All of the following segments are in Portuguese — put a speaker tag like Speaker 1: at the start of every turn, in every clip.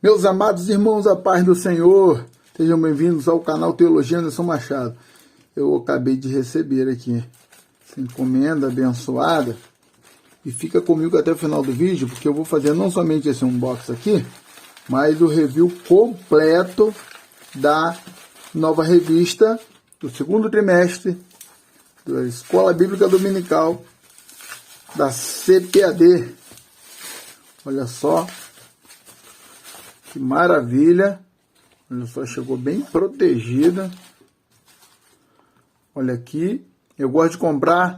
Speaker 1: Meus amados irmãos, a paz do Senhor, sejam bem-vindos ao canal Teologia Anderson Machado. Eu acabei de receber aqui essa encomenda abençoada e fica comigo até o final do vídeo, porque eu vou fazer não somente esse unboxing aqui, mas o review completo da nova revista do segundo trimestre da Escola Bíblica Dominical da CPAD. Olha só que maravilha. Olha só, chegou bem protegida. Olha aqui. Eu gosto de comprar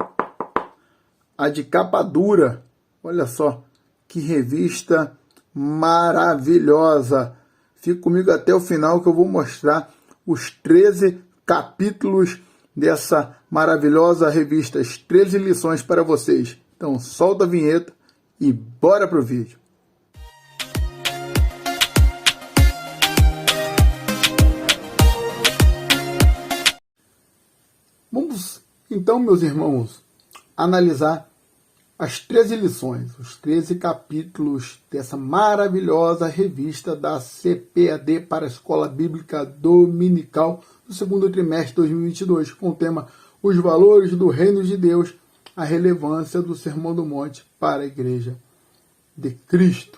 Speaker 1: a de capa dura. Olha só que revista maravilhosa. Fique comigo até o final que eu vou mostrar os 13 capítulos dessa maravilhosa revista. As 13 lições para vocês. Então solta a vinheta e bora pro vídeo. Vamos, então, meus irmãos, analisar as 13 lições, os 13 capítulos dessa maravilhosa revista da CPAD para a Escola Bíblica Dominical do segundo trimestre de 2022, com o tema Os Valores do Reino de Deus, a relevância do Sermão do Monte para a Igreja de Cristo.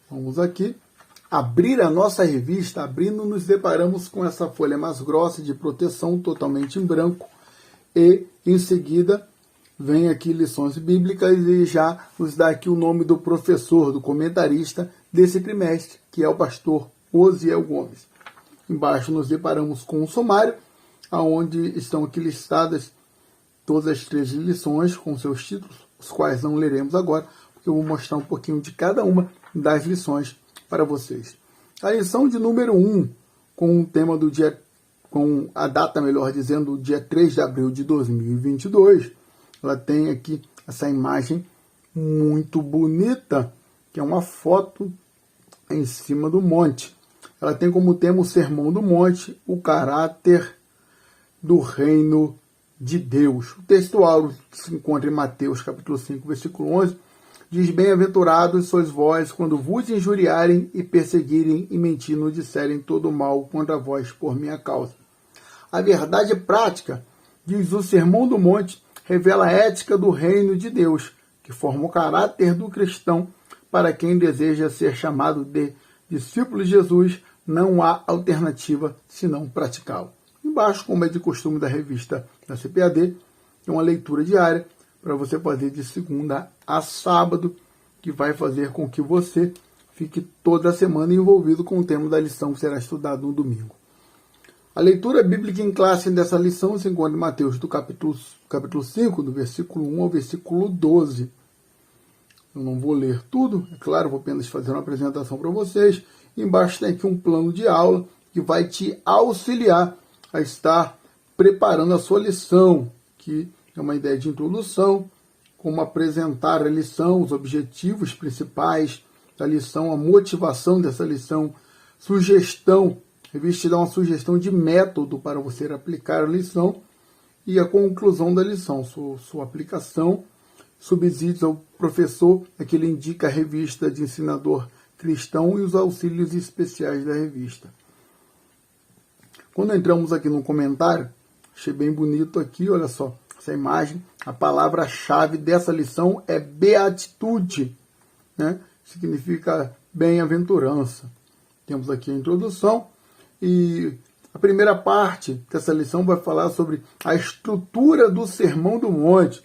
Speaker 1: Vamos aqui abrir a nossa revista. Abrindo, nos deparamos com essa folha mais grossa de proteção, totalmente em branco, e em seguida vem aqui lições bíblicas e já nos dá aqui o nome do professor, do comentarista desse trimestre, que é o pastor Osiel Gomes. Embaixo nos deparamos com um sumário, onde estão aqui listadas todas as 13 lições com seus títulos, os quais não leremos agora, porque eu vou mostrar um pouquinho de cada uma das lições para vocês. A lição de número 1, com o tema do dia, com a data, melhor dizendo, dia 3 de abril de 2022, ela tem aqui essa imagem muito bonita, que é uma foto em cima do monte. Ela tem como tema o Sermão do Monte, o caráter do reino de Deus. O texto áureo que se encontra em Mateus capítulo 5, versículo 11, diz: Bem-aventurados sois vós quando vos injuriarem e perseguirem e mentindo disserem todo mal contra vós por minha causa. A verdade prática, diz o Sermão do Monte, revela a ética do reino de Deus, que forma o caráter do cristão. Para quem deseja ser chamado de discípulo de Jesus, não há alternativa senão praticá-lo. Embaixo, como é de costume da revista da CPAD, é uma leitura diária para você fazer de segunda a sábado, que vai fazer com que você fique toda semana envolvido com o tema da lição que será estudado no domingo. A leitura bíblica em classe dessa lição se encontra em Mateus do capítulo 5, do versículo 1 ao versículo 12. Eu não vou ler tudo, é claro, vou apenas fazer uma apresentação para vocês. Embaixo tem aqui um plano de aula que vai te auxiliar a estar preparando a sua lição, que é uma ideia de introdução, como apresentar a lição, os objetivos principais da lição, a motivação dessa lição, sugestão, a revista te dá uma sugestão de método para você aplicar a lição e a conclusão da lição, sua aplicação, subsídios ao professor, que ele indica a revista de ensinador cristão e os auxílios especiais da revista. Quando entramos aqui no comentário, achei bem bonito aqui, olha só, essa imagem, a palavra-chave dessa lição é beatitude, né? Significa bem-aventurança. Temos aqui a introdução e a primeira parte dessa lição vai falar sobre a estrutura do Sermão do Monte.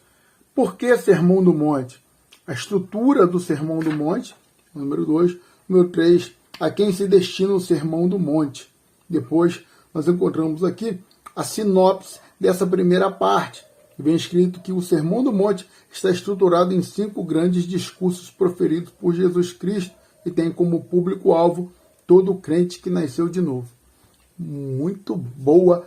Speaker 1: Por que Sermão do Monte? A estrutura do Sermão do Monte, número 2. Número 3, a quem se destina o Sermão do Monte. Depois, nós encontramos aqui a sinopse dessa primeira parte. Vem escrito que o Sermão do Monte está estruturado em 5 grandes discursos proferidos por Jesus Cristo e tem como público-alvo todo crente que nasceu de novo. Muito boa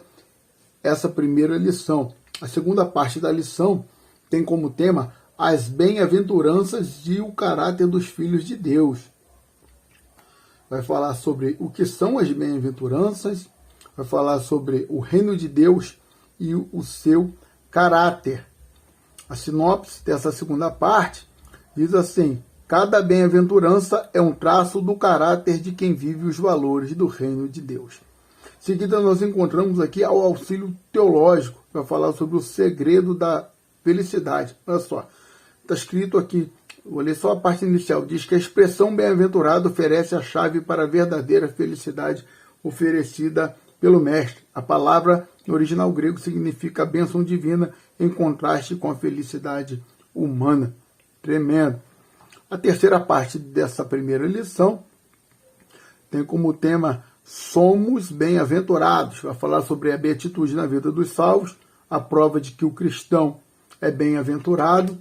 Speaker 1: essa primeira lição. A segunda parte da lição tem como tema as bem-aventuranças e o caráter dos filhos de Deus. Vai falar sobre o que são as bem-aventuranças, vai falar sobre o reino de Deus e o seu caráter. A sinopse dessa segunda parte diz assim: Cada bem-aventurança é um traço do caráter de quem vive os valores do reino de Deus. Em seguida, nós encontramos aqui ao auxílio teológico, para falar sobre o segredo da felicidade. Olha só, está escrito aqui, vou ler só a parte inicial, diz que a expressão bem-aventurado oferece a chave para a verdadeira felicidade oferecida pelo Mestre. A palavra no original grego significa bênção divina, em contraste com a felicidade humana. Tremendo. A terceira parte dessa primeira lição tem como tema Somos bem-aventurados. Vai falar sobre a beatitude na vida dos salvos, a prova de que o cristão é bem-aventurado.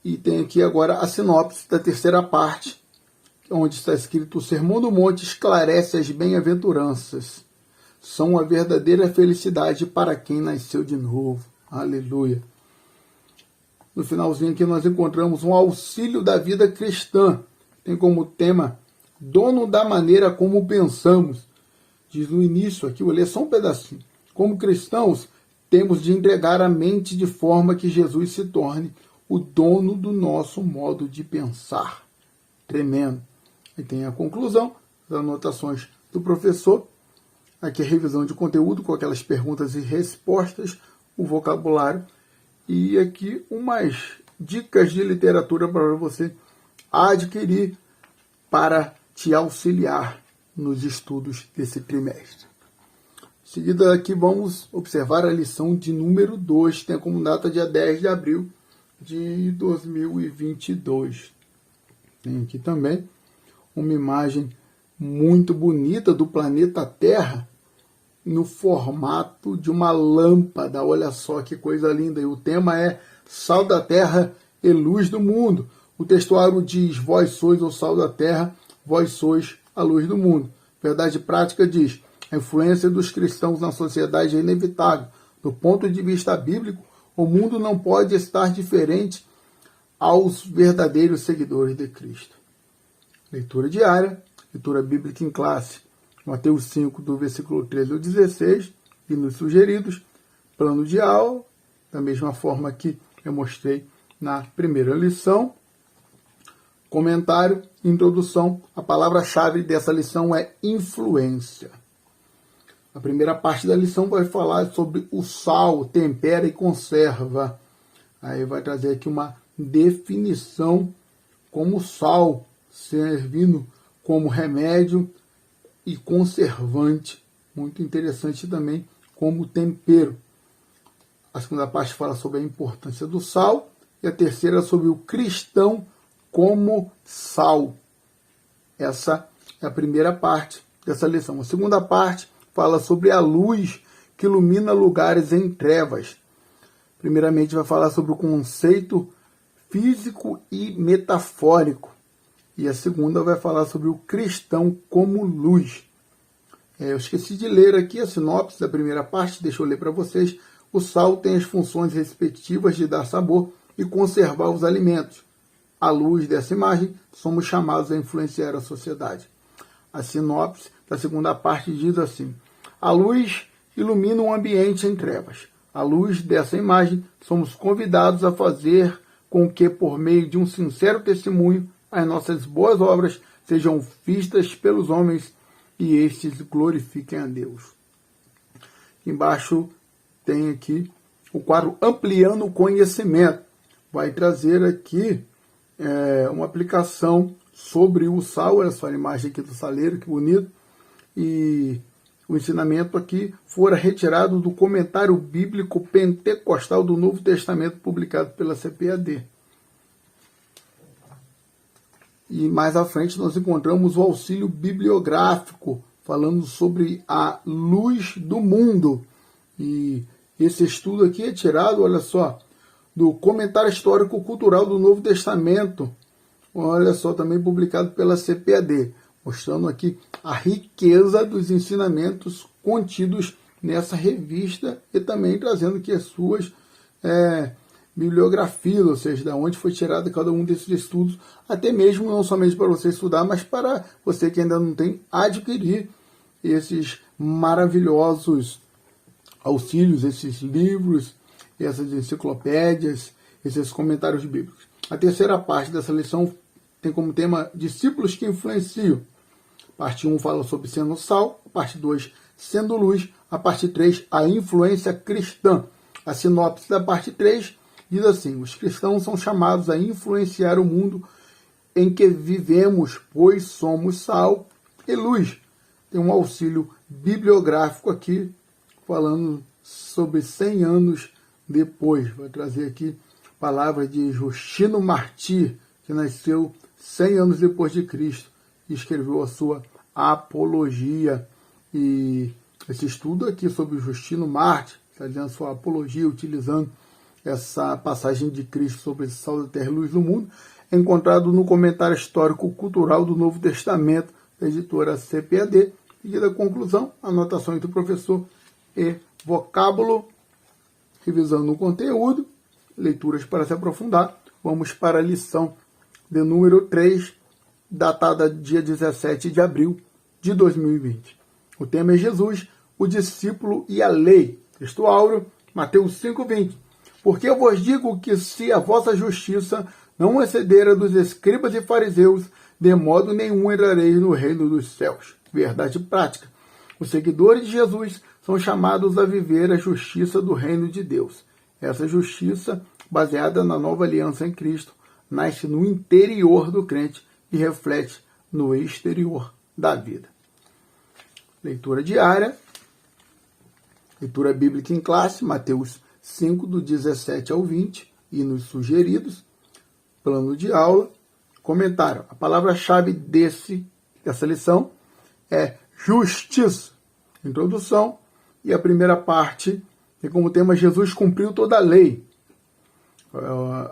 Speaker 1: E tem aqui agora a sinopse da terceira parte, onde está escrito: o Sermão do Monte esclarece as bem-aventuranças. São a verdadeira felicidade para quem nasceu de novo. Aleluia. No finalzinho aqui nós encontramos um auxílio da vida cristã. Tem como tema dono da maneira como pensamos. Diz no início aqui, vou ler só um pedacinho. Como cristãos, temos de entregar a mente de forma que Jesus se torne o dono do nosso modo de pensar. Tremendo. E tem a conclusão, as anotações do professor. Aqui a revisão de conteúdo com aquelas perguntas e respostas, o vocabulário. E aqui umas dicas de literatura para você adquirir para te auxiliar nos estudos desse trimestre. Em seguida aqui vamos observar a lição de número 2, tem como data dia 10 de abril de 2022. Tem aqui também uma imagem muito bonita do planeta Terra no formato de uma lâmpada. Olha só que coisa linda. E o tema é Sal da Terra e Luz do Mundo. O textuário diz: vós sois o sal da terra, vós sois a luz do mundo. Verdade prática diz: a influência dos cristãos na sociedade é inevitável. Do ponto de vista bíblico, o mundo não pode estar diferente aos verdadeiros seguidores de Cristo. Leitura diária, leitura bíblica em classe. Mateus 5, do versículo 13 ao 16, e nos sugeridos, plano de aula, da mesma forma que eu mostrei na primeira lição. Comentário, introdução. A palavra-chave dessa lição é influência. A primeira parte da lição vai falar sobre o sal, tempera e conserva. Aí vai trazer aqui uma definição como sal, servindo como remédio e conservante, muito interessante também como tempero. A segunda parte fala sobre a importância do sal e a terceira sobre o cristão como sal. Essa é a primeira parte dessa lição. A segunda parte fala sobre a luz que ilumina lugares em trevas. Primeiramente vai falar sobre o conceito físico e metafórico. E a segunda vai falar sobre o cristão como luz. Eu esqueci de ler aqui a sinopse da primeira parte, deixa eu ler para vocês. O sal tem as funções respectivas de dar sabor e conservar os alimentos. À luz dessa imagem, somos chamados a influenciar a sociedade. A sinopse da segunda parte diz assim: a luz ilumina um ambiente em trevas. À luz dessa imagem, somos convidados a fazer com que, por meio de um sincero testemunho, as nossas boas obras sejam vistas pelos homens e estes glorifiquem a Deus. Embaixo tem aqui o quadro Ampliando o Conhecimento. Vai trazer aqui uma aplicação sobre o sal. Olha só a imagem aqui do saleiro, que bonito. E o ensinamento aqui fora retirado do comentário bíblico pentecostal do Novo Testamento, publicado pela CPAD. E mais à frente nós encontramos o auxílio bibliográfico, falando sobre a luz do mundo. E esse estudo aqui é tirado, olha só, do Comentário Histórico-Cultural do Novo Testamento. Olha só, também publicado pela CPAD, mostrando aqui a riqueza dos ensinamentos contidos nessa revista e também trazendo aqui as suas bibliografia, ou seja, da onde foi tirado cada um desses estudos, até mesmo não somente para você estudar, mas para você que ainda não tem, adquirir esses maravilhosos auxílios, esses livros, essas enciclopédias, esses comentários bíblicos. A terceira parte dessa lição tem como tema discípulos que influenciam. Parte 1 fala sobre sendo sal, parte 2 sendo luz, a parte 3 a influência cristã. A sinopse da parte 3 diz assim: os cristãos são chamados a influenciar o mundo em que vivemos, pois somos sal e luz. Tem um auxílio bibliográfico aqui, falando sobre 100 anos depois. Vai trazer aqui palavras de Justino Martir, que nasceu 100 anos depois de Cristo e escreveu a sua Apologia. E esse estudo aqui sobre Justino Martir, fazendo a sua apologia, utilizando essa passagem de Cristo sobre esse sal da terra e luz do mundo, é encontrado no comentário histórico-cultural do Novo Testamento, da editora CPAD, e da conclusão, anotações do professor e vocábulo, revisando o conteúdo, leituras para se aprofundar. Vamos para a lição de número 3, datada dia 17 de abril de 2020. O tema é Jesus, o discípulo e a lei. Texto áureo, Mateus 5:20. Porque eu vos digo que se a vossa justiça não exceder a dos escribas e fariseus, de modo nenhum entrareis no reino dos céus. Verdade prática. Os seguidores de Jesus são chamados a viver a justiça do reino de Deus. Essa justiça, baseada na nova aliança em Cristo, nasce no interior do crente e reflete no exterior da vida. Leitura diária, leitura bíblica em classe, Mateus 5, do 17 ao 20, hinos sugeridos, plano de aula, comentário. A palavra-chave dessa lição é justiça. Introdução, e a primeira parte tem como tema Jesus cumpriu toda a lei.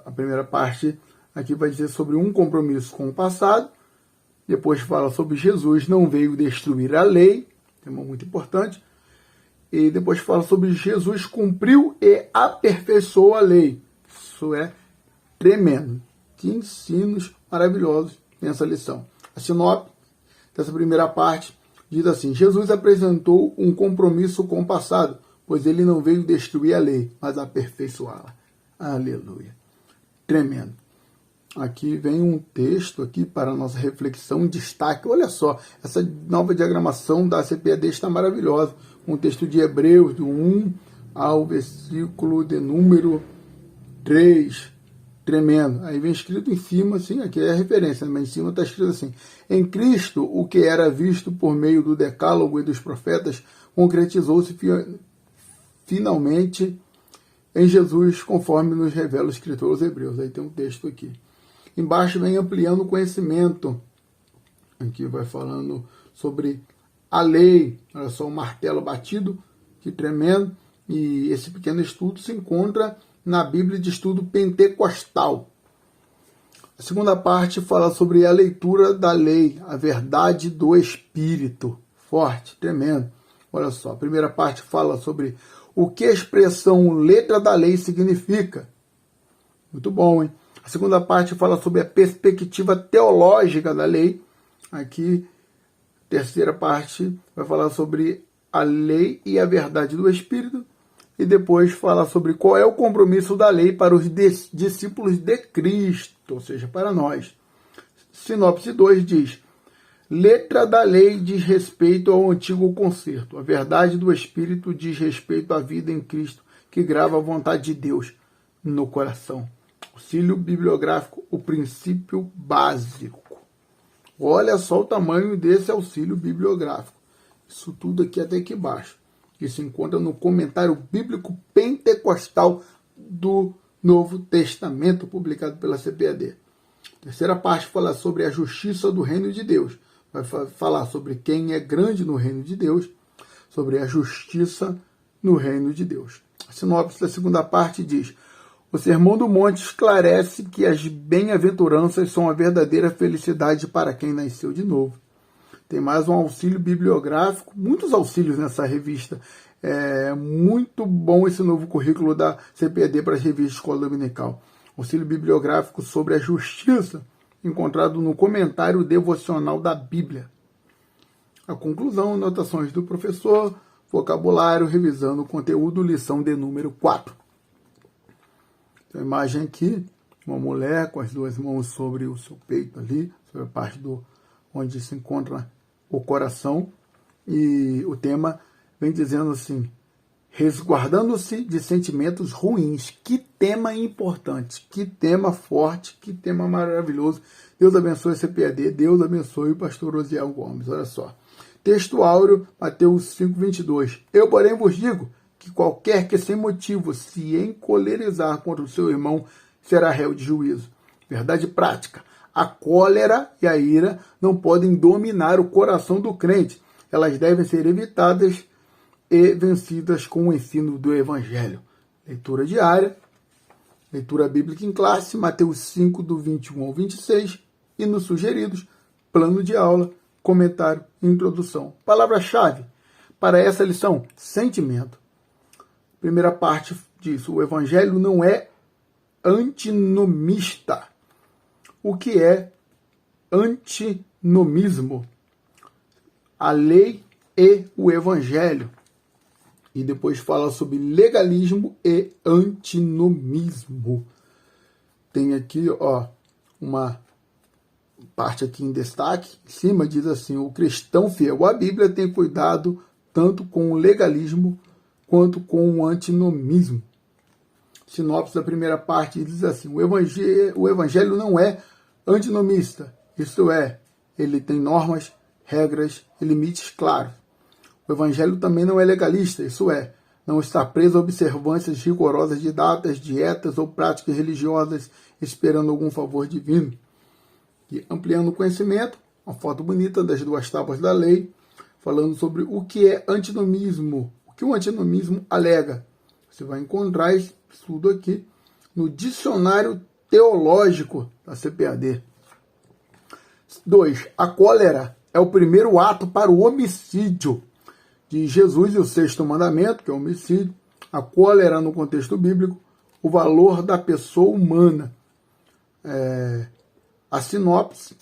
Speaker 1: A primeira parte aqui vai dizer sobre um compromisso com o passado, depois fala sobre Jesus não veio destruir a lei, tema muito importante, e depois fala sobre Jesus cumpriu e aperfeiçoou a lei. Isso é tremendo. Que ensinos maravilhosos nessa lição. A sinopse dessa primeira parte diz assim: Jesus apresentou um compromisso com o passado, pois ele não veio destruir a lei, mas aperfeiçoá-la. Aleluia. Tremendo. Aqui vem um texto aqui para a nossa reflexão em destaque. Olha só, essa nova diagramação da CPAD está maravilhosa. Um texto de Hebreus, do 1 ao versículo de número 3. Tremendo. Aí vem escrito em cima, assim, aqui é a referência, mas em cima está escrito assim: em Cristo, o que era visto por meio do decálogo e dos profetas, concretizou-se finalmente em Jesus, conforme nos revela o escritor aos Hebreus. Aí tem um texto aqui. Embaixo vem ampliando o conhecimento. Aqui vai falando sobre a lei. Olha só, o martelo batido, que tremendo. E esse pequeno estudo se encontra na Bíblia de Estudo Pentecostal. A segunda parte fala sobre a leitura da lei, a verdade do Espírito. Forte, tremendo. Olha só, a primeira parte fala sobre o que a expressão letra da lei significa. Muito bom, hein? A segunda parte fala sobre a perspectiva teológica da lei. Aqui, a terceira parte vai falar sobre a lei e a verdade do Espírito. E depois fala sobre qual é o compromisso da lei para os discípulos de Cristo, ou seja, para nós. Sinopse 2 diz: letra da lei diz respeito ao antigo concerto. A verdade do Espírito diz respeito à vida em Cristo, que grava a vontade de Deus no coração. Auxílio bibliográfico, o princípio básico. Olha só o tamanho desse auxílio bibliográfico. Isso tudo aqui até aqui embaixo. Que se encontra no comentário bíblico pentecostal do Novo Testamento, publicado pela CPAD. A terceira parte fala sobre a justiça do reino de Deus. Vai falar sobre quem é grande no reino de Deus, sobre a justiça no reino de Deus. A sinopse da segunda parte diz: o Sermão do Monte esclarece que as bem-aventuranças são a verdadeira felicidade para quem nasceu de novo. Tem mais um auxílio bibliográfico, muitos auxílios nessa revista. É muito bom esse novo currículo da CPAD para as revistas Escola Dominical. Auxílio bibliográfico sobre a justiça, encontrado no comentário devocional da Bíblia. A conclusão, anotações do professor, vocabulário, revisando o conteúdo, lição de número 4. Tem a imagem aqui, uma mulher com as duas mãos sobre o seu peito ali, sobre a parte onde se encontra o coração, e o tema vem dizendo assim: resguardando-se de sentimentos ruins. Que tema importante, que tema forte, que tema maravilhoso. Deus abençoe a CPAD, Deus abençoe o pastor Osiel Gomes. Olha só. Texto áureo, Mateus 5:22. Eu, porém, vos digo que qualquer que sem motivo se encolerizar contra o seu irmão será réu de juízo. Verdade prática. A cólera e a ira não podem dominar o coração do crente. Elas devem ser evitadas e vencidas com o ensino do Evangelho. Leitura diária, leitura bíblica em classe, Mateus 5, do 21 ao 26, e nos sugeridos, plano de aula, comentário e introdução. Palavra-chave para essa lição: sentimento. Primeira parte diz: o Evangelho não é antinomista. O que é antinomismo? A lei e o Evangelho. E depois fala sobre legalismo e antinomismo. Tem aqui, uma parte aqui em destaque. Em cima diz assim: o cristão fiel à Bíblia tem cuidado tanto com o legalismo quanto com o antinomismo. Sinopse da primeira parte diz assim: o evangelho não é antinomista, isto é, ele tem normas, regras e limites claros. O Evangelho também não é legalista, isso é, não está preso a observâncias rigorosas de datas, dietas ou práticas religiosas esperando algum favor divino. E ampliando o conhecimento, uma foto bonita das duas tábuas da lei, falando sobre o que é antinomismo, o que o antinomismo alega. Você vai encontrar isso tudo aqui no Dicionário Teológico da CPAD. 2. A cólera é o primeiro ato para o homicídio de Jesus e o sexto mandamento, que é o homicídio. A cólera, no contexto bíblico, o valor da pessoa humana. A sinopse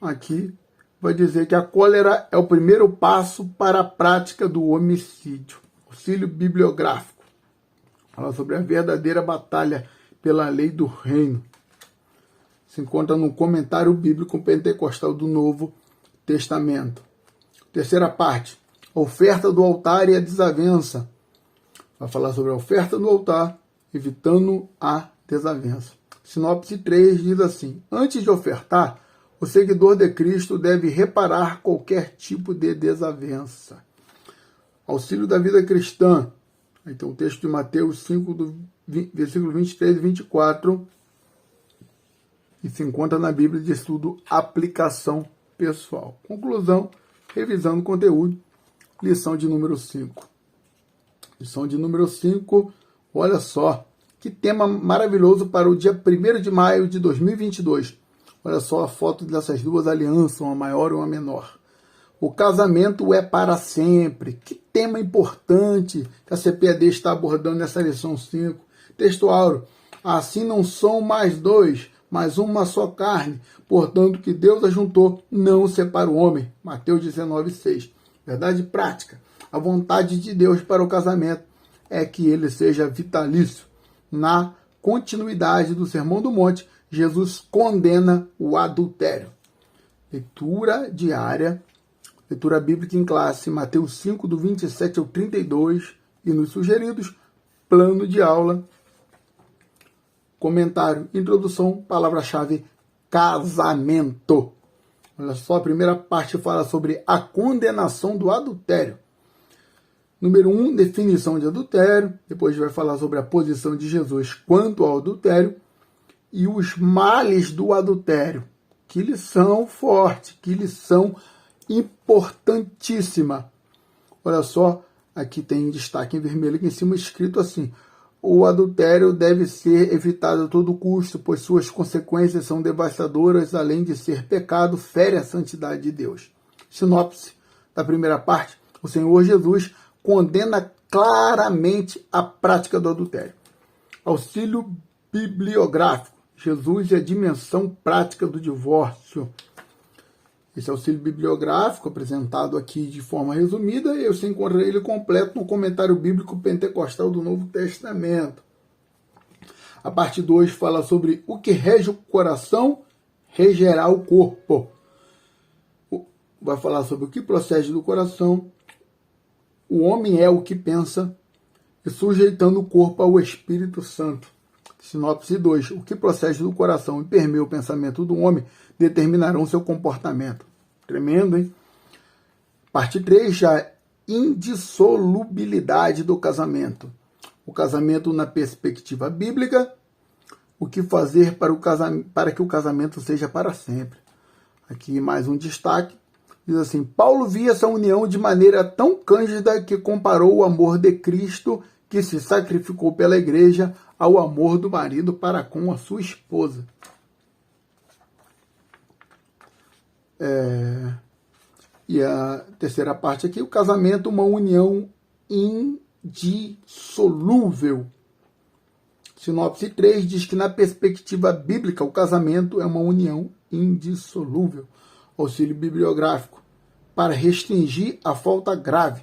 Speaker 1: aqui vai dizer que a cólera é o primeiro passo para a prática do homicídio. Auxílio bibliográfico. Fala sobre a verdadeira batalha pela lei do reino. Se encontra no comentário bíblico pentecostal do Novo Testamento. Terceira parte. A oferta do altar e a desavença. Vai falar sobre a oferta do altar, evitando a desavença. Sinopse 3 diz assim: antes de ofertar, o seguidor de Cristo deve reparar qualquer tipo de desavença. Auxílio da vida cristã. Então, o texto de Mateus 5, versículo 23 e 24, e se encontra na Bíblia de Estudo Aplicação Pessoal. Conclusão, revisando o conteúdo, lição de número 5. Lição de número 5, olha só, que tema maravilhoso para o dia 1º de maio de 2022. Olha só a foto dessas duas alianças, uma maior e uma menor. O casamento é para sempre. Que tema importante que a CPAD está abordando nessa lição 5. Texto áureo. Assim não são mais dois, mas uma só carne. Portanto, que Deus ajuntou, não separa o homem. Mateus 19:6. Verdade prática. A vontade de Deus para o casamento é que ele seja vitalício. Na continuidade do Sermão do Monte, Jesus condena o adultério. Leitura diária. Leitura bíblica em classe, Mateus 5, do 27 ao 32, e nos sugeridos, plano de aula, comentário, introdução, palavra-chave, casamento. Olha só, a primeira parte fala sobre a condenação do adultério. Número 1, definição de adultério. Depois vai falar sobre a posição de Jesus quanto ao adultério e os males do adultério. Que lição forte, que lição importantíssima. Olha só, aqui tem destaque em vermelho aqui em cima escrito assim: o adultério deve ser evitado a todo custo, pois suas consequências são devastadoras, além de ser pecado, fere a santidade de Deus. Sinopse da primeira parte: o Senhor Jesus condena claramente a prática do adultério. Auxílio bibliográfico: Jesus e a dimensão prática do divórcio. Esse auxílio bibliográfico, apresentado aqui de forma resumida, e você encontra ele completo no comentário bíblico pentecostal do Novo Testamento. A parte 2 fala sobre o que rege o coração, regerá o corpo. Vai falar sobre o que procede do coração. O homem é o que pensa, e sujeitando o corpo ao Espírito Santo. Sinopse 2. O que procede do coração e permeia o pensamento do homem determinarão seu comportamento. Tremendo, hein? Parte 3, já indissolubilidade do casamento. O casamento na perspectiva bíblica. O que fazer para que o casamento seja para sempre. Aqui mais um destaque. Diz assim, Paulo via essa união de maneira tão cândida que comparou o amor de Cristo, que se sacrificou pela igreja, ao amor do marido para com a sua esposa. E a terceira parte aqui, o casamento, uma união indissolúvel. Sinopse 3 diz que na perspectiva bíblica o casamento é uma união indissolúvel. Auxílio bibliográfico, para restringir a falta grave.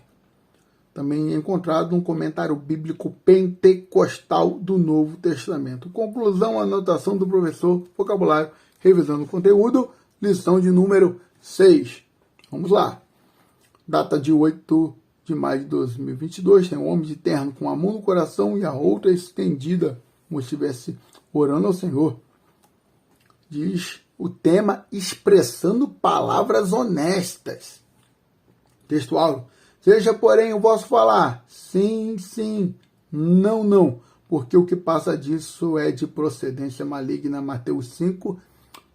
Speaker 1: Também é encontrado um comentário bíblico pentecostal do Novo Testamento. Conclusão, anotação do professor, vocabulário, revisando o conteúdo, lição de número 6. Vamos lá. Data de 8 de maio de 2022, tem um homem de terno com a mão no coração e a outra estendida, como se estivesse orando ao Senhor. Diz o tema, expressando palavras honestas. Textual. Seja, porém, o vosso falar, sim, sim, não, não, porque o que passa disso é de procedência maligna. Mateus 5,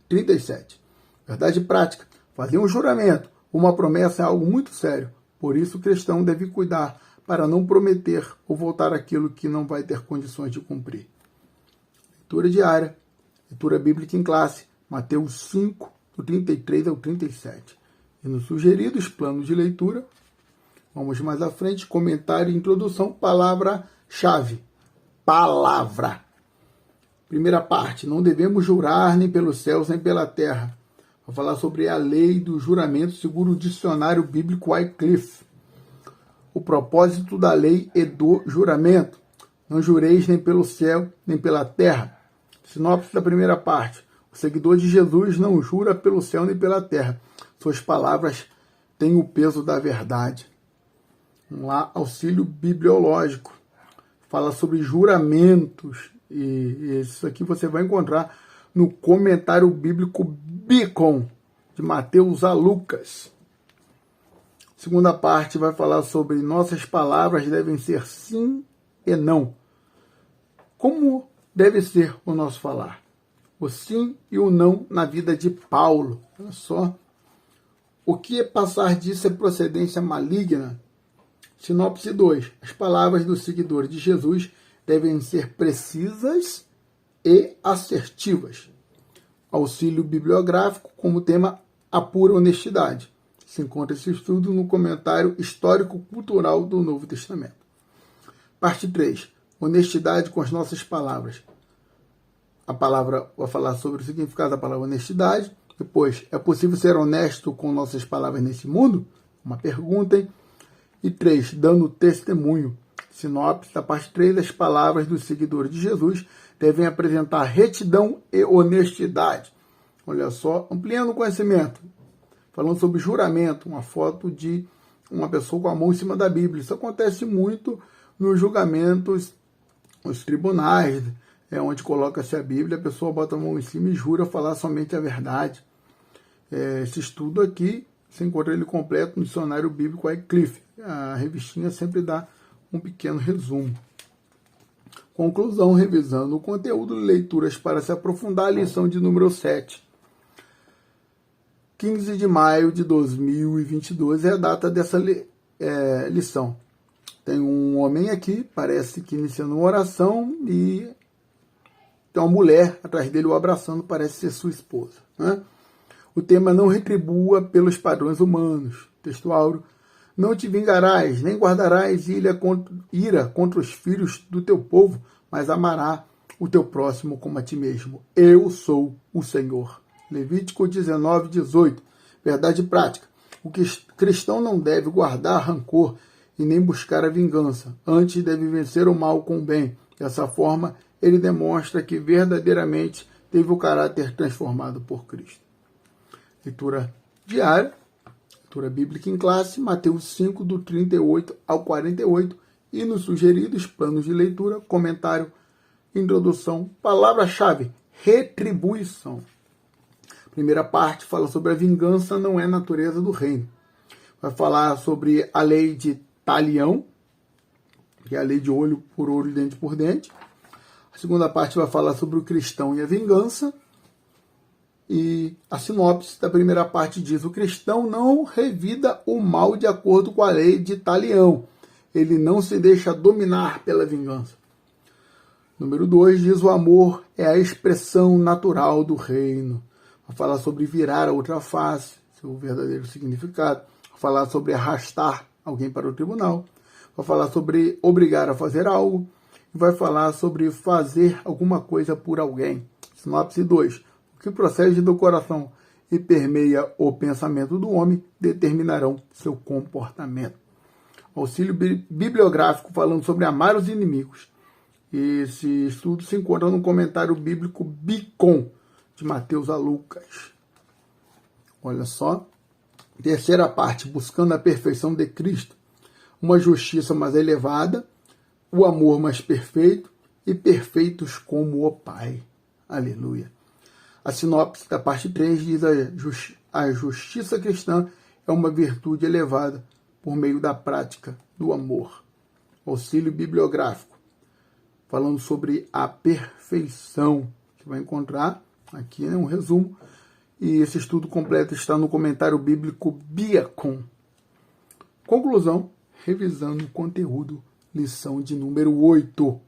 Speaker 1: 37. Verdade prática. Fazer um juramento, uma promessa é algo muito sério. Por isso o cristão deve cuidar para não prometer ou voltar aquilo que não vai ter condições de cumprir. Leitura diária. Leitura bíblica em classe. Mateus 5, do 33 ao 37. E nos sugeridos planos de leitura, vamos mais à frente, comentário e introdução, palavra-chave. Palavra. Primeira parte, não devemos jurar nem pelos céus nem pela terra. Vou falar sobre a lei do juramento segundo o dicionário bíblico Wycliffe. O propósito da lei e do juramento. Não jureis nem pelo céu nem pela terra. Sinopse da primeira parte. O seguidor de Jesus não jura pelo céu nem pela terra. Suas palavras têm o peso da verdade. Vamos lá, auxílio bibliológico. Fala sobre juramentos. E isso aqui você vai encontrar no comentário bíblico Bicon, de Mateus a Lucas. Segunda parte vai falar sobre nossas palavras devem ser sim e não. Como deve ser o nosso falar? O sim e o não na vida de Paulo. Olha só. O que é passar disso é procedência maligna? Sinopse 2. As palavras dos seguidores de Jesus devem ser precisas e assertivas. Auxílio bibliográfico, como tema a pura honestidade. Se encontra esse estudo no comentário histórico-cultural do Novo Testamento. Parte 3. Honestidade com as nossas palavras. A palavra vai falar sobre o significado da palavra honestidade. Depois, é possível ser honesto com nossas palavras nesse mundo? Uma pergunta, hein? E 3, dando testemunho. Sinopse da parte 3, as palavras dos seguidores de Jesus devem apresentar retidão e honestidade. Olha só, ampliando o conhecimento. Falando sobre juramento, uma foto de uma pessoa com a mão em cima da Bíblia. Isso acontece muito nos julgamentos, nos tribunais, onde coloca-se a Bíblia, a pessoa bota a mão em cima e jura falar somente a verdade. Esse estudo aqui, você encontra ele completo no dicionário bíblico Wycliffe. A revistinha sempre dá um pequeno resumo. Conclusão, revisando o conteúdo, leituras para se aprofundar, lição de número 7. 15 de maio de 2022 é a data dessa lição. Tem um homem aqui, parece que iniciando uma oração, e tem uma mulher atrás dele o abraçando, parece ser sua esposa. Né? O tema não retribua pelos padrões humanos. Textual, não te vingarás, nem guardarás ira contra os filhos do teu povo, mas amará o teu próximo como a ti mesmo. Eu sou o Senhor. Levítico 19, 18. Verdade prática. O cristão não deve guardar rancor e nem buscar a vingança. Antes deve vencer o mal com o bem. Dessa forma, ele demonstra que verdadeiramente teve o caráter transformado por Cristo. Leitura diária, leitura bíblica em classe, Mateus 5, do 38 ao 48, e nos sugeridos planos de leitura, comentário, introdução, palavra-chave, retribuição. Primeira parte fala sobre a vingança não é natureza do reino. Vai falar sobre a lei de Talião, que é a lei de olho por olho, dente por dente. A segunda parte vai falar sobre o cristão e a vingança. E a sinopse da primeira parte diz: o cristão não revida o mal de acordo com a lei de Talião. Ele não se deixa dominar pela vingança. Número 2 diz: o amor é a expressão natural do reino. Vai falar sobre virar a outra face, seu verdadeiro significado. Vai falar sobre arrastar alguém para o tribunal. Vai falar sobre obrigar a fazer algo. E vai falar sobre fazer alguma coisa por alguém. Sinopse 2. O que procede do coração e permeia o pensamento do homem determinarão seu comportamento. Auxílio bibliográfico falando sobre amar os inimigos. Esse estudo se encontra no comentário bíblico Bicom, de Mateus a Lucas. Olha só. Terceira parte, buscando a perfeição de Cristo. Uma justiça mais elevada, o amor mais perfeito e perfeitos como o Pai. Aleluia. A sinopse da parte 3 diz: a justiça cristã é uma virtude elevada por meio da prática do amor. Auxílio bibliográfico, falando sobre a perfeição. Você vai encontrar aqui um resumo. E esse estudo completo está no comentário bíblico Biacom. Conclusão, revisando o conteúdo, lição de número 8.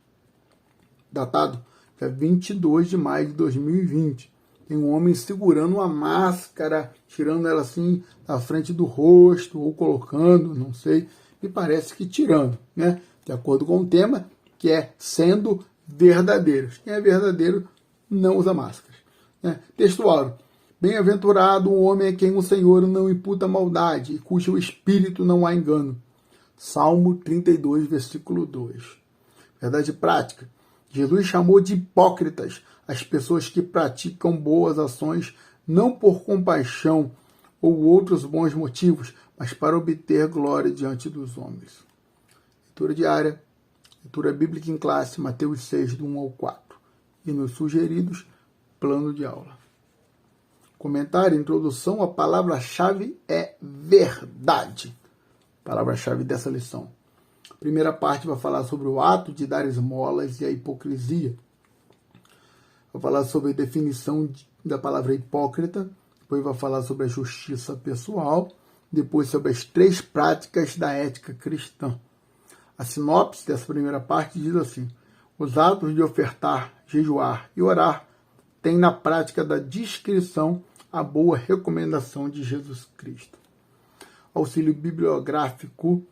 Speaker 1: Datado dia 22 de maio de 2020. Tem um homem segurando uma máscara, tirando ela assim da frente do rosto, ou colocando, não sei, me parece que tirando, né? De acordo com o tema, que é sendo verdadeiros. Quem é verdadeiro não usa máscaras. Né? Textual. Bem-aventurado o homem a quem o Senhor não imputa maldade e cujo espírito não há engano. Salmo 32, versículo 2. Verdade prática. Jesus chamou de hipócritas as pessoas que praticam boas ações não por compaixão ou outros bons motivos, mas para obter glória diante dos homens. Leitura diária, leitura bíblica em classe, Mateus 6, do 1 ao 4. E nos sugeridos, plano de aula. Comentário, introdução, a palavra-chave é verdade. Palavra-chave dessa lição. A primeira parte vai falar sobre o ato de dar esmolas e a hipocrisia. Vai falar sobre a definição da palavra hipócrita. Depois vai falar sobre a justiça pessoal. Depois sobre as 3 práticas da ética cristã. A sinopse dessa primeira parte diz assim: os atos de ofertar, jejuar e orar têm na prática da discrição a boa recomendação de Jesus Cristo. Auxílio bibliográfico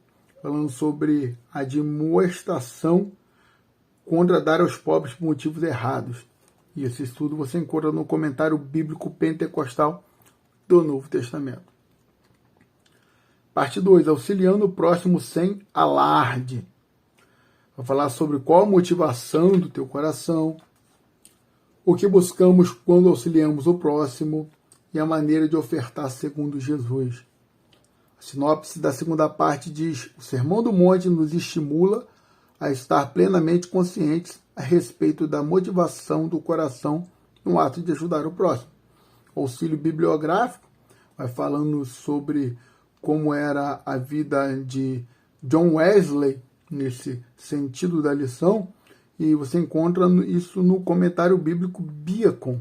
Speaker 1: falando sobre a demonstração contra dar aos pobres por motivos errados. E esse estudo você encontra no comentário bíblico pentecostal do Novo Testamento. Parte 2. Auxiliando o próximo sem alarde. Vai falar sobre qual a motivação do teu coração, o que buscamos quando auxiliamos o próximo e a maneira de ofertar segundo Jesus. A sinopse da segunda parte diz: o Sermão do Monte nos estimula a estar plenamente conscientes a respeito da motivação do coração no ato de ajudar o próximo. O auxílio bibliográfico vai falando sobre como era a vida de John Wesley nesse sentido da lição, e você encontra isso no comentário bíblico Biacom.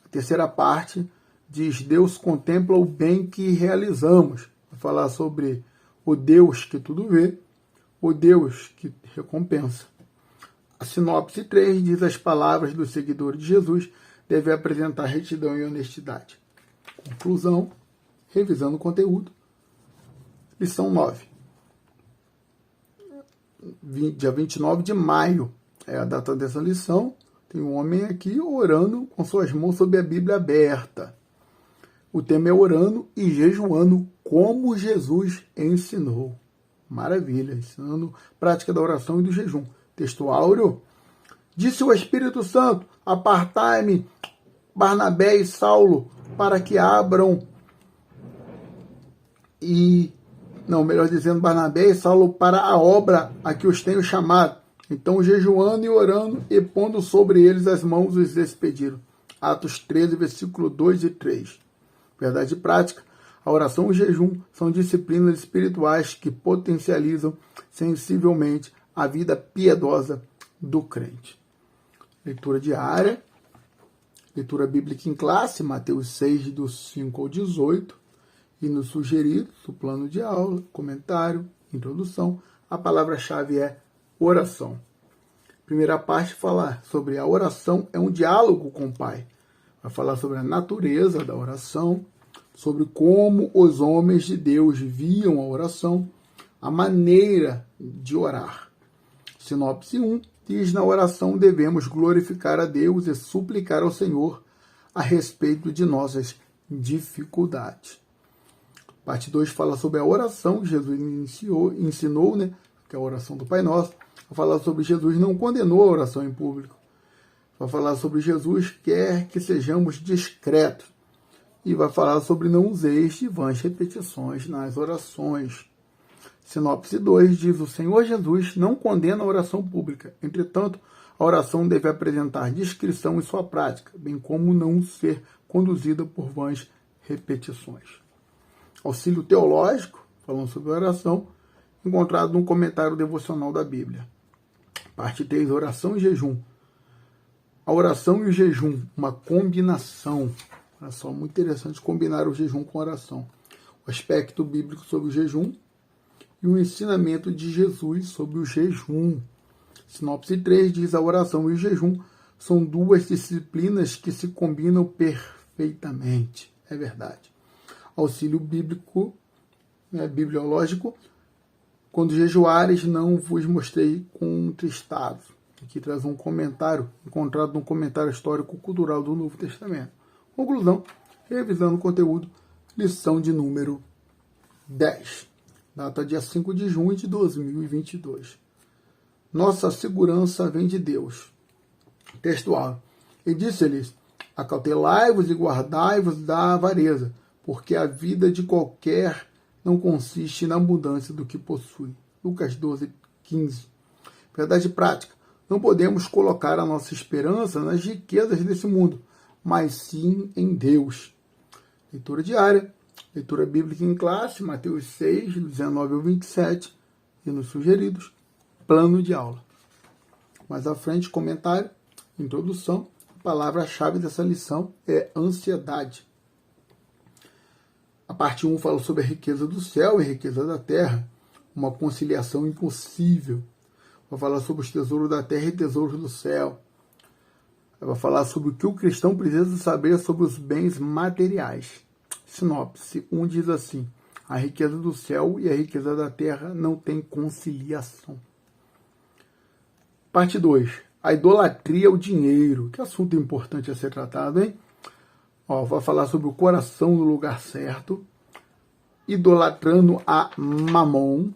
Speaker 1: A terceira parte diz: Deus contempla o bem que realizamos. Vai falar sobre o Deus que tudo vê, o Deus que recompensa. A sinopse 3 diz: as palavras dos seguidores de Jesus devem apresentar retidão e honestidade. Conclusão, revisando o conteúdo. Lição 9. Dia 29 de maio é a data dessa lição. Tem um homem aqui orando com suas mãos sobre a Bíblia aberta. O tema é orando e jejuando como Jesus ensinou. Maravilha, ensinando prática da oração e do jejum. Texto áureo, Disse o Espírito Santo: apartai-me, Barnabé e Saulo, para que abram melhor dizendo, Barnabé e Saulo para a obra a que os tenho chamado. Então, jejuando e orando e pondo sobre eles as mãos, os despediram. Atos 13, versículo 2 e 3. Verdade prática: a oração e o jejum são disciplinas espirituais que potencializam sensivelmente a vida piedosa do crente. Leitura diária, leitura bíblica em classe, Mateus 6, do 5 ao 18, e nos sugeridos, o plano de aula, comentário, introdução, a palavra-chave é oração. Primeira parte fala sobre a oração, é um diálogo com o Pai. Vai falar sobre a natureza da oração, sobre como os homens de Deus viam a oração, a maneira de orar. Sinopse 1 diz: na oração devemos glorificar a Deus e suplicar ao Senhor a respeito de nossas dificuldades. Parte 2 fala sobre a oração que Jesus ensinou, que é a oração do Pai Nosso. Vai falar sobre Jesus não condenou a oração em público. Vai falar sobre Jesus quer que sejamos discretos. E vai falar sobre não useis de vãs repetições nas orações. Sinopse 2 diz: o Senhor Jesus não condena a oração pública. Entretanto, a oração deve apresentar discrição em sua prática, bem como não ser conduzida por vãs repetições. Auxílio teológico, falando sobre a oração, encontrado no comentário devocional da Bíblia. Parte 3, oração e jejum. A oração e o jejum, uma combinação. Olha só, muito interessante combinar o jejum com a oração. O aspecto bíblico sobre o jejum e o ensinamento de Jesus sobre o jejum. Sinopse 3 diz: a oração e o jejum são duas disciplinas que se combinam perfeitamente. É verdade. Auxílio bíblico, bibliológico: quando jejuares, não vos mostrei contristados. Aqui traz um comentário, encontrado no comentário histórico-cultural do Novo Testamento. Conclusão: revisando o conteúdo, lição de número 10. Data dia 5 de junho de 2022. Nossa segurança vem de Deus. Textual: e disse-lhes: acautelai-vos e guardai-vos da avareza, porque a vida de qualquer não consiste na abundância do que possui. Lucas 12, 15. Verdade prática: não podemos colocar a nossa esperança nas riquezas desse mundo, mas sim em Deus. Leitura diária, leitura bíblica em classe, Mateus 6, 19 ao 27, e nos sugeridos, plano de aula. Mais à frente, comentário, introdução. A palavra-chave dessa lição é ansiedade. A parte 1 fala sobre a riqueza do céu e a riqueza da terra, uma conciliação impossível. Vai falar sobre os tesouros da terra e tesouros do céu. Vai falar sobre o que o cristão precisa saber sobre os bens materiais. Sinopse 1 diz assim: a riqueza do céu e a riqueza da terra não tem conciliação. Parte 2, a idolatria ao dinheiro. Que assunto importante a ser tratado, hein? Vai falar sobre o coração no lugar certo, idolatrando a Mamon.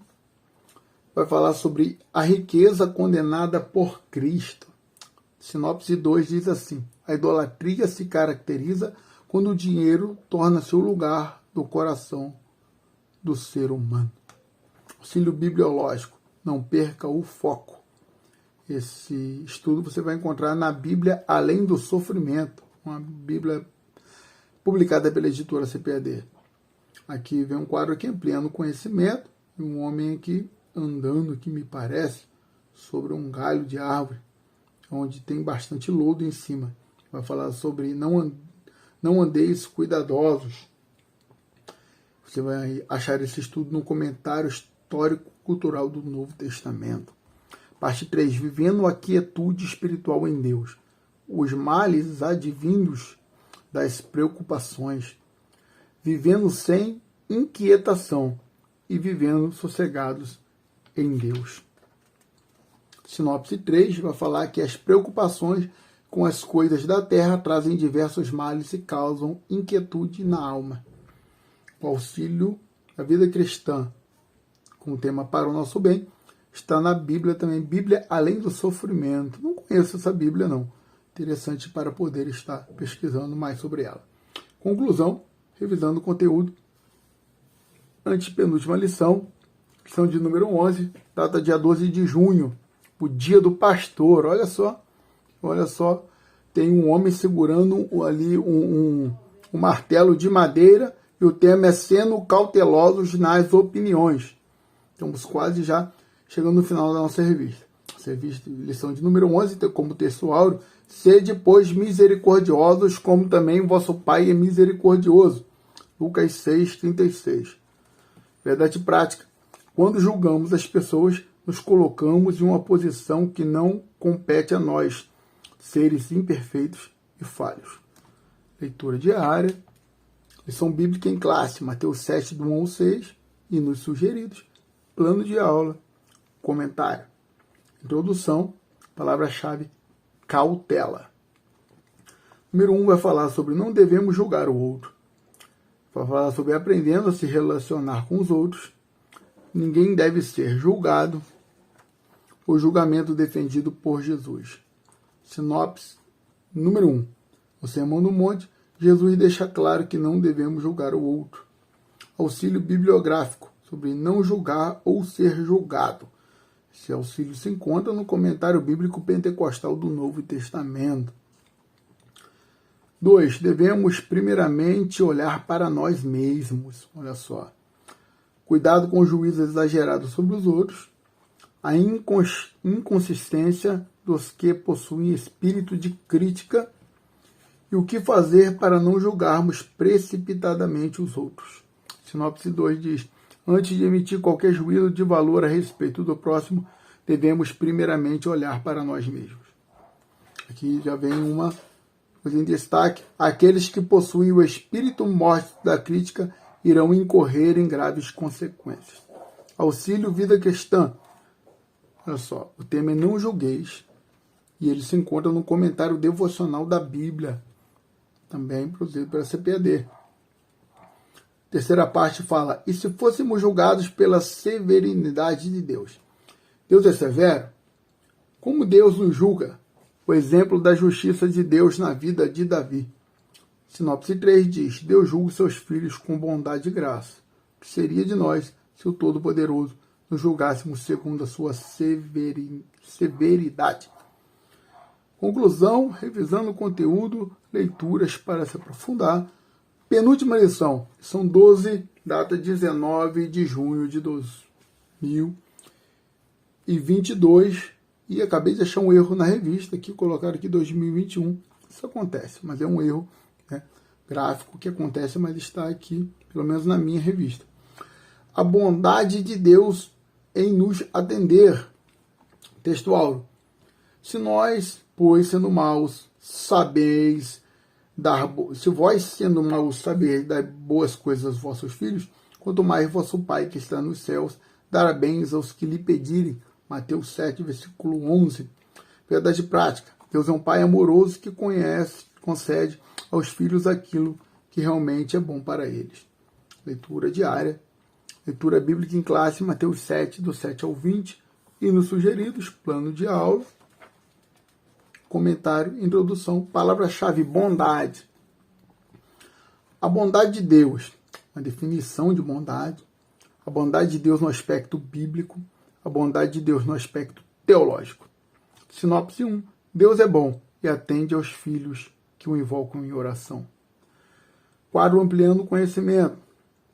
Speaker 1: Vai falar sobre a riqueza condenada por Cristo. Sinopse 2 diz assim: a idolatria se caracteriza quando o dinheiro torna-se o lugar do coração do ser humano. Auxílio bibliológico: não perca o foco. Esse estudo você vai encontrar na Bíblia Além do Sofrimento, uma Bíblia publicada pela editora CPAD. Aqui vem um quadro aqui ampliando o conhecimento, e um homem aqui andando, que me parece, sobre um galho de árvore, onde tem bastante lodo em cima. Vai falar sobre não andeis cuidadosos. Você vai achar esse estudo no comentário histórico-cultural do Novo Testamento. Parte 3, vivendo a quietude espiritual em Deus. Os males advindos das preocupações, vivendo sem inquietação e vivendo sossegados em Deus. Sinopse 3 vai falar que as preocupações com as coisas da terra trazem diversos males e causam inquietude na alma. O auxílio da vida cristã, com o tema Para o Nosso Bem, está na Bíblia também. Bíblia além do sofrimento. Não conheço essa Bíblia, não. Interessante para poder estar pesquisando mais sobre ela. Conclusão, revisando o conteúdo. Antepenúltima lição de número 11, data dia 12 de junho, o dia do pastor. Olha só, tem um homem segurando ali um martelo de madeira e o tema é sendo cautelosos nas opiniões. Estamos quase já chegando no final da nossa revista. Lição de número 11, como texto áureo, sede, pois, misericordiosos, como também vosso Pai é misericordioso. Lucas 6:36. Verdade prática. Quando julgamos as pessoas, nos colocamos em uma posição que não compete a nós, seres imperfeitos e falhos. Leitura diária. Lição bíblica em classe, Mateus 7, do 1 ao 6, e nos sugeridos. Plano de aula. Comentário. Introdução. Palavra-chave, cautela. Número 1 vai falar sobre não devemos julgar o outro. Vai falar sobre aprendendo a se relacionar com os outros. Ninguém deve ser julgado. O julgamento defendido por Jesus. Sinopse. Número 1. No Sermão do Monte, Jesus deixa claro que não devemos julgar o outro. Auxílio bibliográfico sobre não julgar ou ser julgado. Esse auxílio se encontra no comentário bíblico pentecostal do Novo Testamento. 2. Devemos primeiramente olhar para nós mesmos. Olha só. Cuidado com o juízo exagerado sobre os outros. A inconsistência dos que possuem espírito de crítica. E o que fazer para não julgarmos precipitadamente os outros. Sinopse 2 diz: antes de emitir qualquer juízo de valor a respeito do próximo, devemos primeiramente olhar para nós mesmos. Aqui já vem uma coisa em destaque. Aqueles que possuem o espírito mórbido da crítica irão incorrer em graves consequências. Auxílio vida cristã. Olha só, o tema é não julgueis. E ele se encontra no comentário devocional da Bíblia, também produzido pela CPAD. Terceira parte fala: e se fôssemos julgados pela severidade de Deus? Deus é severo? Como Deus nos julga? O exemplo da justiça de Deus na vida de Davi. Sinopse 3 diz: Deus julga seus filhos com bondade e graça. O que seria de nós se o Todo-Poderoso nos julgássemos segundo a sua severidade? Conclusão, revisando o conteúdo, leituras para se aprofundar. Penúltima lição, são 12, data 19 de junho de 2022. E acabei de achar um erro na revista, que colocaram aqui 2021. Isso acontece, mas é um erro, né, gráfico que acontece, mas está aqui, pelo menos na minha revista. A bondade de Deus em nos atender. Texto áureo. Se nós, pois, sendo maus, sabeis dar... Se vós, sendo maus, sabeis dar boas coisas aos vossos filhos, quanto mais vosso Pai que está nos céus dará bens aos que lhe pedirem. Mateus 7, versículo 11. Verdade prática. Deus é um Pai amoroso que concede aos filhos aquilo que realmente é bom para eles. Leitura diária. Leitura bíblica em classe, Mateus 7, do 7 ao 20. E nos sugeridos, plano de aula. Comentário, introdução, palavra-chave, bondade. A bondade de Deus, uma definição de bondade. A bondade de Deus no aspecto bíblico. A bondade de Deus no aspecto teológico. Sinopse 1. Deus é bom e atende aos filhos que o invocam em oração. Quadro ampliando o conhecimento.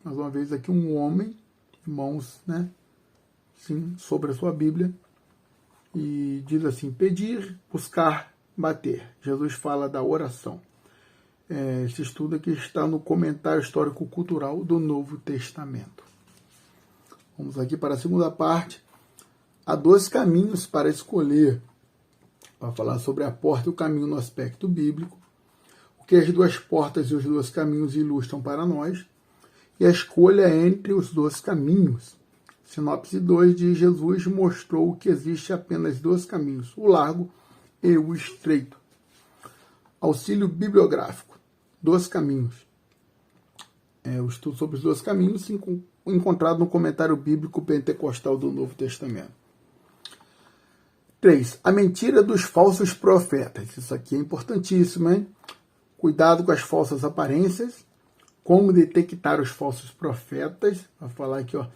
Speaker 1: Mais uma vez aqui um homem, irmãos, né? Sim, sobre a sua Bíblia. E diz assim: pedir, buscar, bater. Jesus fala da oração. Esse estudo aqui está no comentário histórico-cultural do Novo Testamento. Vamos aqui para a segunda parte. Há 2 caminhos para escolher. Para falar sobre a porta e o caminho no aspecto bíblico. O que as 2 portas e os 2 caminhos ilustram para nós. E a escolha entre os 2 caminhos. Sinopse 2 diz: Jesus mostrou que existe apenas 2 caminhos, o largo e o estreito. Auxílio bibliográfico, 2 caminhos. O estudo sobre os 2 caminhos encontrado no comentário bíblico pentecostal do Novo Testamento. 3. A mentira dos falsos profetas. Isso aqui é importantíssimo, hein? Cuidado com as falsas aparências. Como detectar os falsos profetas. Vai falar aqui, ó,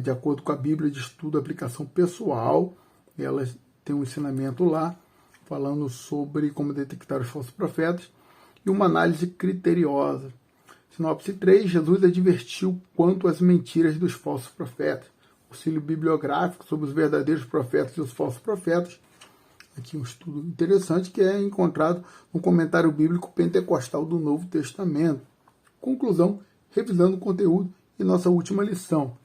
Speaker 1: de acordo com a Bíblia de Estudo, aplicação pessoal. Elas têm um ensinamento lá, falando sobre como detectar os falsos profetas. E uma análise criteriosa. Sinopse 3. Jesus advertiu quanto às mentiras dos falsos profetas. Auxílio bibliográfico sobre os verdadeiros profetas e os falsos profetas. Aqui um estudo interessante que é encontrado no comentário bíblico pentecostal do Novo Testamento. Conclusão, revisando o conteúdo e nossa última lição.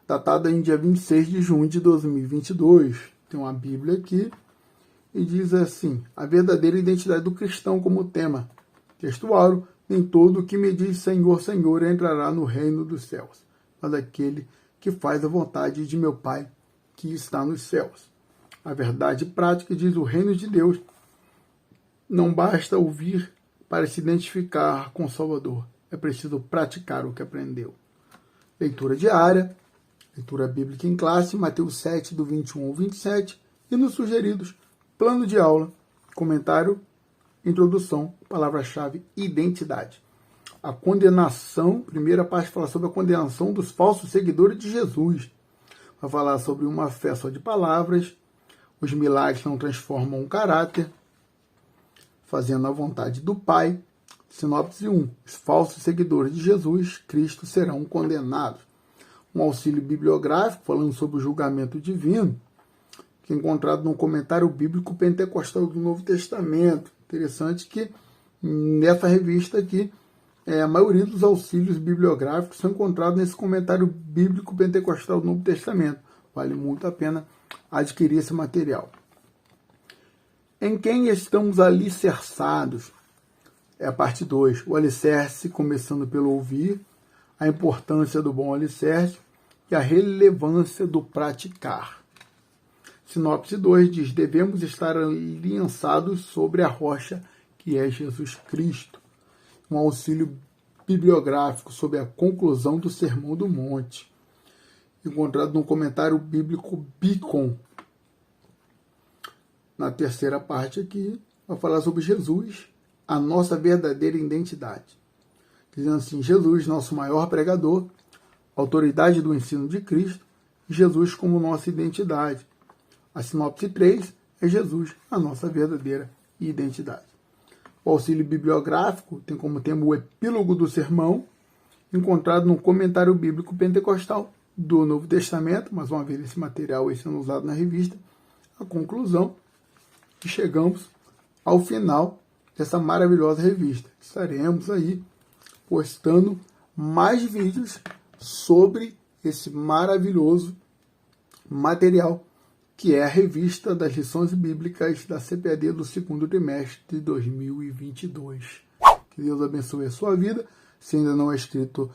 Speaker 1: Datada em dia 26 de junho de 2022. Tem uma Bíblia aqui e diz assim: a verdadeira identidade do cristão como tema. Textual, nem todo o que me diz Senhor, Senhor entrará no reino dos céus, mas aquele que faz a vontade de meu Pai que está nos céus. A verdade prática diz o reino de Deus. Não basta ouvir para se identificar com o Salvador. É preciso praticar o que aprendeu. Leitura diária, leitura bíblica em classe, Mateus 7, do 21 ao 27, e nos sugeridos, plano de aula, comentário, introdução, palavra-chave, identidade. A condenação, primeira parte fala sobre a condenação dos falsos seguidores de Jesus. Vai falar sobre uma fé só de palavras, os milagres não transformam o caráter, fazendo a vontade do Pai. Sinopse 1. Os falsos seguidores de Jesus Cristo serão condenados. Um auxílio bibliográfico falando sobre o julgamento divino, que é encontrado no comentário bíblico pentecostal do Novo Testamento. Interessante que nessa revista aqui, a maioria dos auxílios bibliográficos são encontrados nesse comentário bíblico pentecostal do Novo Testamento. Vale muito a pena adquirir esse material. Em quem estamos alicerçados? É a parte 2. O alicerce, começando pelo ouvir, a importância do bom alicerce e a relevância do praticar. Sinopse 2 diz: devemos estar aliançados sobre a rocha que é Jesus Cristo. Um auxílio bibliográfico sobre a conclusão do Sermão do Monte, encontrado no comentário bíblico Bicon. Na terceira parte aqui, vai falar sobre Jesus, a nossa verdadeira identidade. Dizendo assim: Jesus, nosso maior pregador, autoridade do ensino de Cristo, e Jesus como nossa identidade. A sinopse 3 é Jesus, a nossa verdadeira identidade. O auxílio bibliográfico tem como tema o epílogo do sermão, encontrado no comentário bíblico pentecostal do Novo Testamento. Mais uma vez, esse material sendo usado na revista. A conclusão, e chegamos ao final dessa maravilhosa revista. Estaremos aí postando mais vídeos sobre esse maravilhoso material que é a revista das lições bíblicas da CPAD do segundo trimestre de 2022. Que Deus abençoe a sua vida. Se ainda não é inscrito,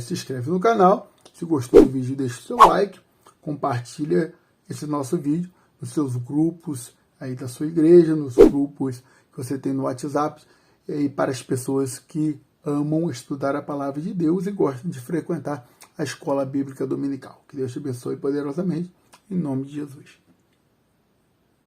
Speaker 1: se inscreve no canal. Se gostou do vídeo, deixa o seu like. Compartilha esse nosso vídeo nos seus grupos aí da sua igreja, nos grupos que você tem no WhatsApp, e para as pessoas que amam estudar a palavra de Deus e gostam de frequentar a escola bíblica dominical. Que Deus te abençoe poderosamente. Em nome de Jesus.